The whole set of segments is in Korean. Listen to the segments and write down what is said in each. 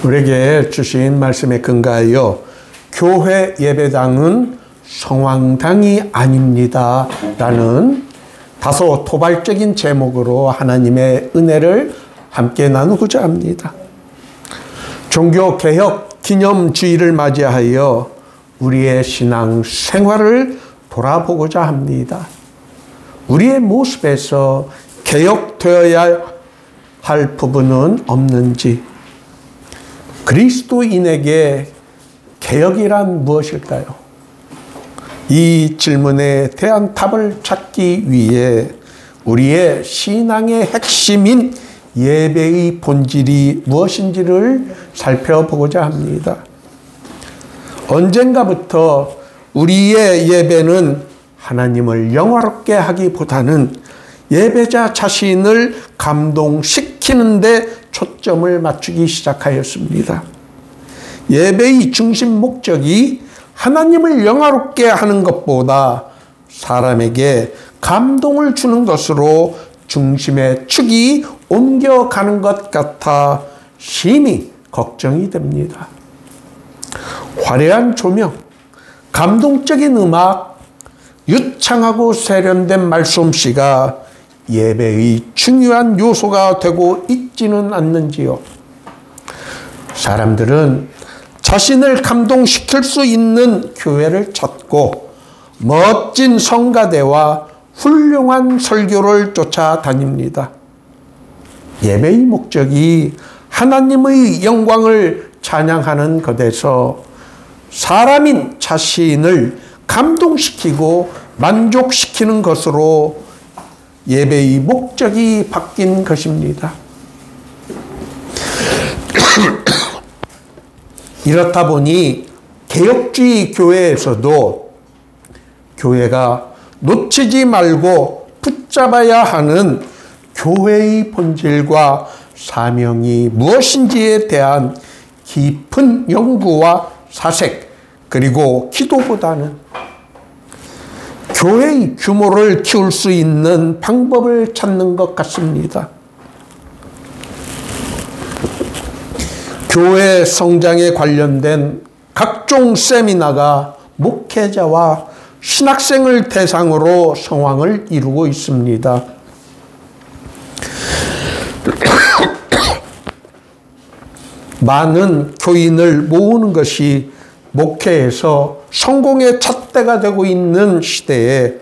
우리에게 주신 말씀에 근거하여 교회 예배당은 성황당이 아닙니다 라는 다소 도발적인 제목으로 하나님의 은혜를 함께 나누고자 합니다. 종교개혁 기념주의를 맞이하여 우리의 신앙 생활을 돌아보고자 합니다. 우리의 모습에서 개혁되어야 할 부분은 없는지, 그리스도인에게 개혁이란 무엇일까요? 이 질문에 대한 답을 찾기 위해 우리의 신앙의 핵심인 예배의 본질이 무엇인지를 살펴보고자 합니다. 언젠가부터 우리의 예배는 하나님을 영화롭게 하기보다는 예배자 자신을 감동시키는 데 초점을 맞추기 시작하였습니다. 예배의 중심 목적이 하나님을 영화롭게 하는 것보다 사람에게 감동을 주는 것으로 중심의 축이 옮겨가는 것 같아 심히 걱정이 됩니다. 화려한 조명, 감동적인 음악, 유창하고 세련된 말솜씨가 예배의 중요한 요소가 되고 있지는 않는지요. 사람들은 자신을 감동시킬 수 있는 교회를 찾고 멋진 성가대와 훌륭한 설교를 쫓아다닙니다. 예배의 목적이 하나님의 영광을 찬양하는 것에서 사람인 자신을 감동시키고 만족시키는 것으로 예배의 목적이 바뀐 것입니다. 이렇다 보니 개혁주의 교회에서도 교회가 놓치지 말고 붙잡아야 하는 교회의 본질과 사명이 무엇인지에 대한 깊은 연구와 사색, 그리고 기도보다는 교회의 규모를 키울 수 있는 방법을 찾는 것 같습니다. 교회 성장에 관련된 각종 세미나가 목회자와 신학생을 대상으로 성황을 이루고 있습니다. 많은 교인을 모으는 것이 목회에서 성공의 잣대가 되고 있는 시대에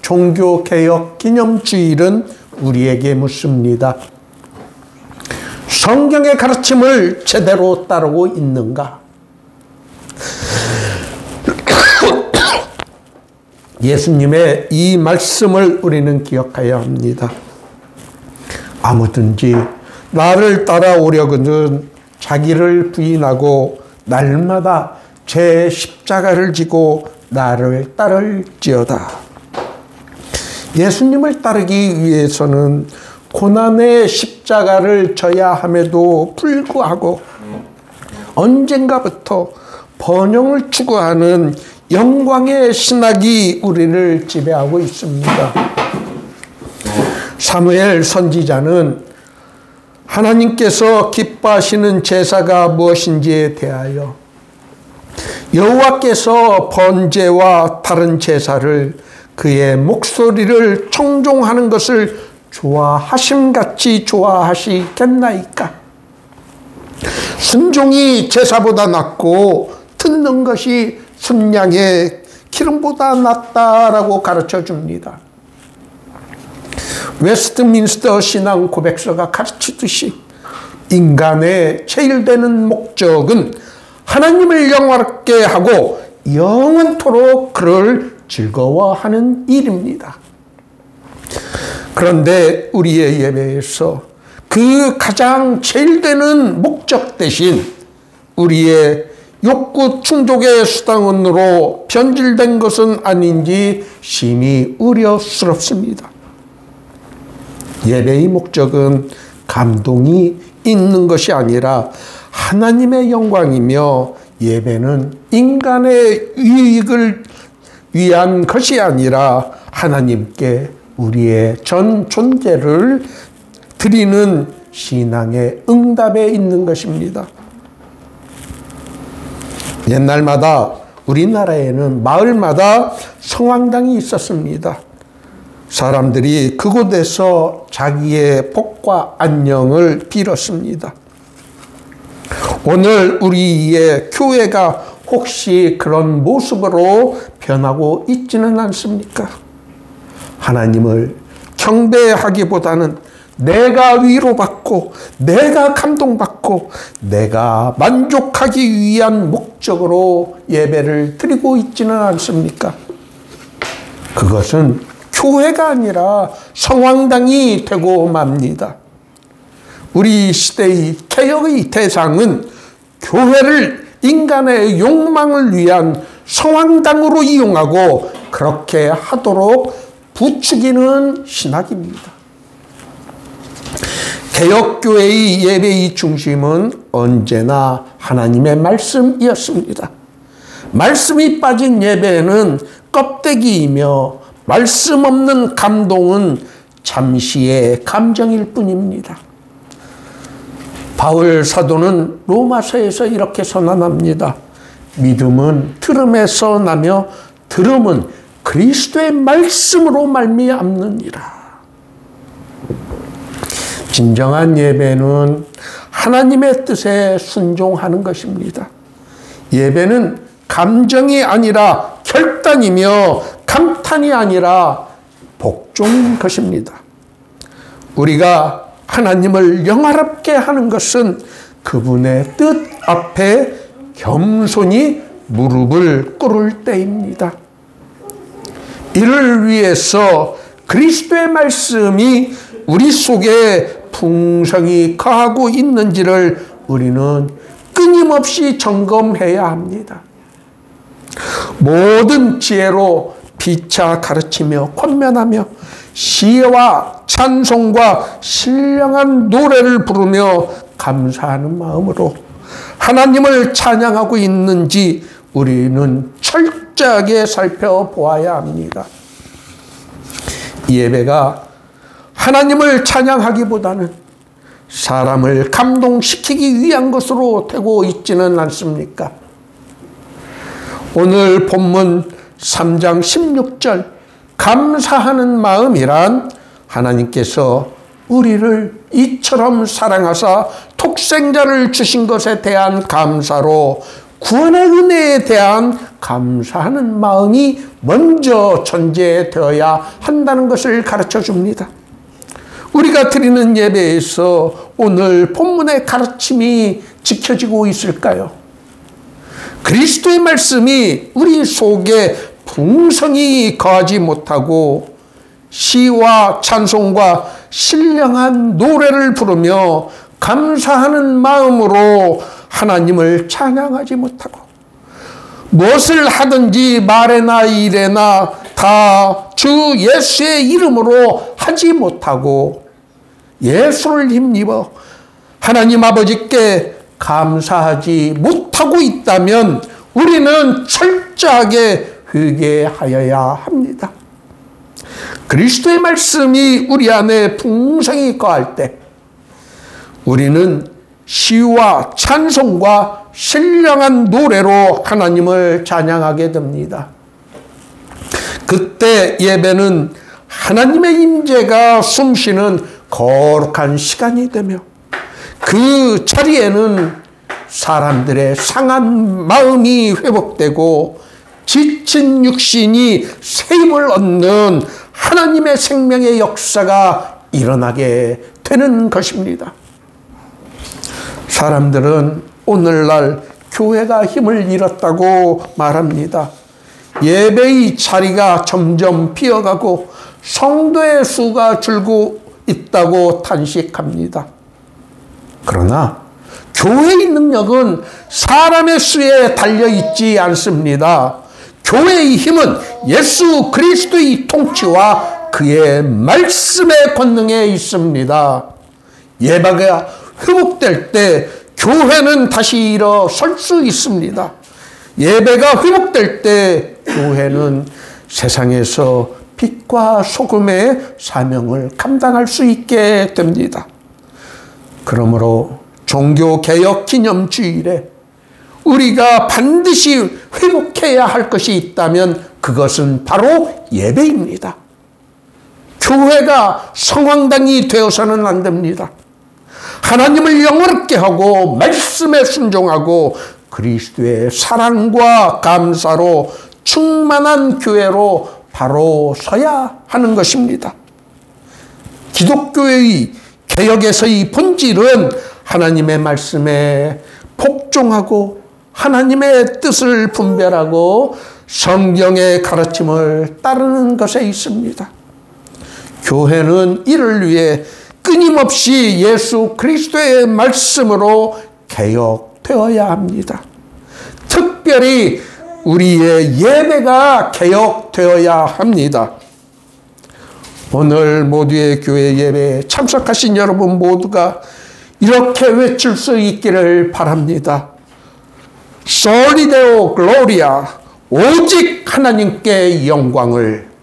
종교개혁 기념주일은 우리에게 묻습니다. 성경의 가르침을 제대로 따르고 있는가? 예수님의 이 말씀을 우리는 기억해야 합니다. 아무든지 나를 따라오려거든 자기를 부인하고 날마다 제 십자가를 지고 나를 따를지어다. 예수님을 따르기 위해서는 고난의 십자가를 져야 함에도 불구하고 언젠가부터 번영을 추구하는 영광의 신학이 우리를 지배하고 있습니다. 사무엘 선지자는 하나님께서 기뻐하시는 제사가 무엇인지에 대하여 여호와께서 번제와 다른 제사를 그의 목소리를 청종하는 것을 좋아하심같이 좋아하시겠나이까? 순종이 제사보다 낫고 듣는 것이 순양의 기름보다 낫다라고 가르쳐 줍니다. 웨스트민스터 신앙 고백서가 가르치듯이 인간의 제일 되는 목적은 하나님을 영화롭게 하고 영원토록 그를 즐거워하는 일입니다. 그런데 우리의 예배에서 그 가장 제일 되는 목적 대신 우리의 욕구 충족의 수단으로 변질된 것은 아닌지 심히 우려스럽습니다. 예배의 목적은 감동이 있는 것이 아니라 하나님의 영광이며 예배는 인간의 유익을 위한 것이 아니라 하나님께 우리의 전 존재를 드리는 신앙의 응답에 있는 것입니다. 옛날마다 우리나라에는 마을마다 성황당이 있었습니다. 사람들이 그곳에서 자기의 복과 안녕을 빌었습니다. 오늘 우리의 교회가 혹시 그런 모습으로 변하고 있지는 않습니까? 하나님을 경배하기보다는 내가 위로받고 내가 감동받고 내가 만족하기 위한 목적으로 예배를 드리고 있지는 않습니까? 그것은 교회가 아니라 성황당이 되고 맙니다. 우리 시대의 개혁의 대상은 교회를 인간의 욕망을 위한 성황당으로 이용하고 그렇게 하도록 부추기는 신학입니다. 개혁교회의 예배의 중심은 언제나 하나님의 말씀이었습니다. 말씀이 빠진 예배는 껍데기이며 말씀 없는 감동은 잠시의 감정일 뿐입니다. 바울 사도는 로마서에서 이렇게 선언합니다. 믿음은 들음에서 나며 들음은 그리스도의 말씀으로 말미암느니라. 진정한 예배는 하나님의 뜻에 순종하는 것입니다. 예배는 감정이 아니라 결단이며 감탄이 아니라 복종인 것입니다. 우리가 하나님을 영화롭게 하는 것은 그분의 뜻 앞에 겸손히 무릎을 꿇을 때입니다. 이를 위해서 그리스도의 말씀이 우리 속에 풍성히 거하고 있는지를 우리는 끊임없이 점검해야 합니다. 모든 지혜로 피차 가르치며 권면하며 시와 찬송과 신령한 노래를 부르며 감사하는 마음으로 하나님을 찬양하고 있는지 우리는 철저하게 살펴보아야 합니다. 예배가 하나님을 찬양하기보다는 사람을 감동시키기 위한 것으로 되고 있지는 않습니까? 오늘 본문 3장 16절 감사하는 마음이란 하나님께서 우리를 이처럼 사랑하사 독생자를 주신 것에 대한 감사로 구원의 은혜에 대한 감사하는 마음이 먼저 전제되어야 한다는 것을 가르쳐 줍니다. 우리가 드리는 예배에서 오늘 본문의 가르침이 지켜지고 있을까요? 그리스도의 말씀이 우리 속에 풍성히 거하지 못하고 시와 찬송과 신령한 노래를 부르며 감사하는 마음으로 하나님을 찬양하지 못하고 무엇을 하든지 말에나 일에나 다 주 예수의 이름으로 하지 못하고 예수를 힘입어 하나님 아버지께 감사하지 못하고 있다면 우리는 철저하게 회개하여야 합니다. 그리스도의 말씀이 우리 안에 풍성히 거할 때 우리는 시와 찬송과 신령한 노래로 하나님을 찬양하게 됩니다. 그때 예배는 하나님의 임재가 숨쉬는 거룩한 시간이 되며 그 자리에는 사람들의 상한 마음이 회복되고 지친 육신이 새 힘을 얻는 하나님의 생명의 역사가 일어나게 되는 것입니다. 사람들은 오늘날 교회가 힘을 잃었다고 말합니다. 예배의 자리가 점점 비어가고 성도의 수가 줄고 있다고 탄식합니다. 그러나 교회의 능력은 사람의 수에 달려있지 않습니다. 교회의 힘은 예수 그리스도의 통치와 그의 말씀의 권능에 있습니다. 예배가 회복될 때 교회는 다시 일어설 수 있습니다. 예배가 회복될 때 교회는 세상에서 빛과 소금의 사명을 감당할 수 있게 됩니다. 그러므로 종교개혁 기념주일에 우리가 반드시 회복해야 할 것이 있다면 그것은 바로 예배입니다. 교회가 성황당이 되어서는 안 됩니다. 하나님을 영원롭게 하고 말씀에 순종하고 그리스도의 사랑과 감사로 충만한 교회로 바로 서야 하는 것입니다. 기독교의 개혁에서의 본질은 하나님의 말씀에 복종하고 하나님의 뜻을 분별하고 성경의 가르침을 따르는 것에 있습니다. 교회는 이를 위해 끊임없이 예수 그리스도의 말씀으로 개혁되어야 합니다. 특별히 우리의 예배가 개혁되어야 합니다. 오늘 모두의 교회 예배에 참석하신 여러분 모두가 이렇게 외칠 수 있기를 바랍니다. Soli Deo Gloria, 오직 하나님께 영광을.